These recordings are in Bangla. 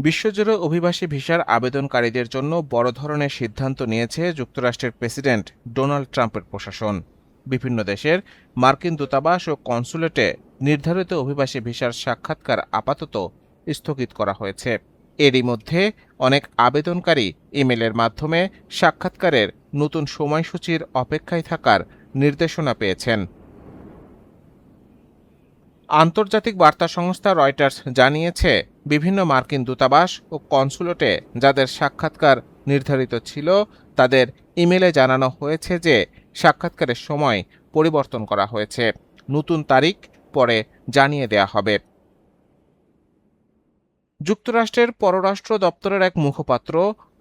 বিশ্বজুড়ে অভিবাসী ভিসার আবেদনকারীদের জন্য বড় ধরনের সিদ্ধান্ত নিয়েছে যুক্তরাষ্ট্রের প্রেসিডেন্ট ডোনাল্ড ট্রাম্পের প্রশাসন। বিভিন্ন দেশের মার্কিন দূতাবাস ও কনসুলেটে নির্ধারিত অভিবাসী ভিসার সাক্ষাৎকার আপাতত স্থগিত করা হয়েছে। এরই মধ্যে অনেক আবেদনকারী ইমেলের মাধ্যমে সাক্ষাৎকারের নতুন সময়সূচির অপেক্ষায় থাকার নির্দেশনা পেয়েছেন। আন্তর্জাতিক বার্তা সংস্থা রয়টার্স জানিয়েছে, বিভিন্ন মার্কিন দূতাবাস ও কনসুলেটে যাদের সাক্ষাৎকার নির্ধারিত ছিল তাদের ইমেলে জানানো হয়েছে যে সাক্ষাৎকারের সময় পরিবর্তন করা হয়েছে। নতুন তারিখ পরে জানিয়ে দেয়া হবে। যুক্তরাষ্ট্রের পররাষ্ট্র দপ্তরের এক মুখপাত্র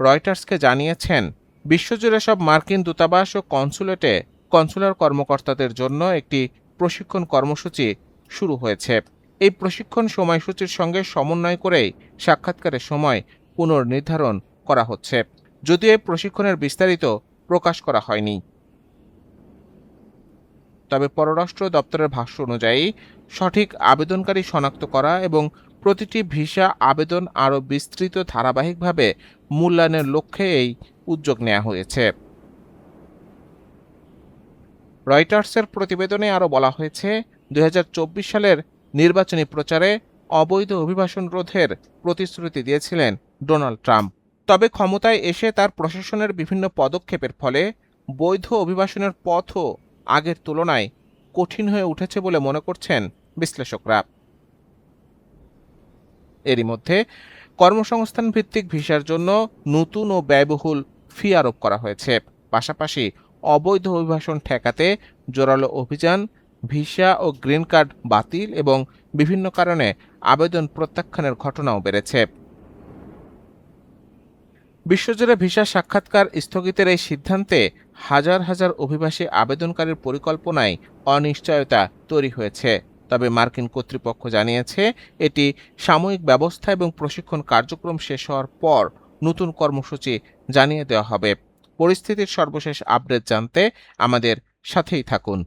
রয়টার্সকে জানিয়েছেন, বিশ্বজুড়ে সব মার্কিন দূতাবাস ও কনসুলেটে কনসুলার কর্মকর্তাদের জন্য একটি প্রশিক্ষণ কর্মসূচি শুরু হয়েছে। এই প্রশিক্ষণ সময়সূচির সঙ্গে সমন্বয় করেই সাক্ষাৎকারের সময় পুনর্নির্ধারণ করা হচ্ছে, যদিও এই প্রশিক্ষণের বিস্তারিত প্রকাশ করা হয়নি। তবে পররাষ্ট্র দপ্তরের ভাষ্য অনুযায়ী সঠিক আবেদনকারী শনাক্ত করা এবং প্রতিটি ভিসা আবেদন আরও বিস্তৃত ধারাবাহিকভাবে মূল্যায়নের লক্ষ্যে এই উদ্যোগ নেওয়া হয়েছে। রয়টার্সের প্রতিবেদনে আরও বলা হয়েছে, ২০২৪ সালের নির্বাচনী প্রচারে অবৈধ অভিবাসন রোধের প্রতিশ্রুতি দিয়েছিলেন ডোনাল্ড ট্রাম্প। তবে ক্ষমতায় এসে তার প্রশাসনের বিভিন্ন পদক্ষেপের ফলে বৈধ অভিবাসনের পথও আগের তুলনায় কঠিন হয়ে উঠেছে বলে মনে করছেন বিশ্লেষকরা। এরই মধ্যে কর্মসংস্থান ভিত্তিক ভিসার জন্য নতুন ও ব্যয়বহুল ফি আরোপ করা হয়েছে। পাশাপাশি অবৈধ অভিবাসন ঠেকাতে জোরালো অভিযান, ভিসা ও গ্রিন কার্ড বাতিল এবং বিভিন্ন কারণে আবেদন প্রত্যাখ্যানের ঘটনাও বেড়েছে। বিশ্বজুড়ে ভিসা সাক্ষাৎকার স্থগিতের এই সিদ্ধান্তে হাজার হাজার অভিবাসী আবেদনকারীর পরিকল্পনায় অনিশ্চয়তা তৈরি হয়েছে। তবে মার্কিন কর্তৃপক্ষ জানিয়েছে, এটি সাময়িক ব্যবস্থা এবং প্রশিক্ষণ কার্যক্রম শেষ হওয়ার পর নতুন কর্মসূচি জানিয়ে দেওয়া হবে। পরিস্থিতির সর্বশেষ আপডেট জানতে আমাদের সাথেই থাকুন।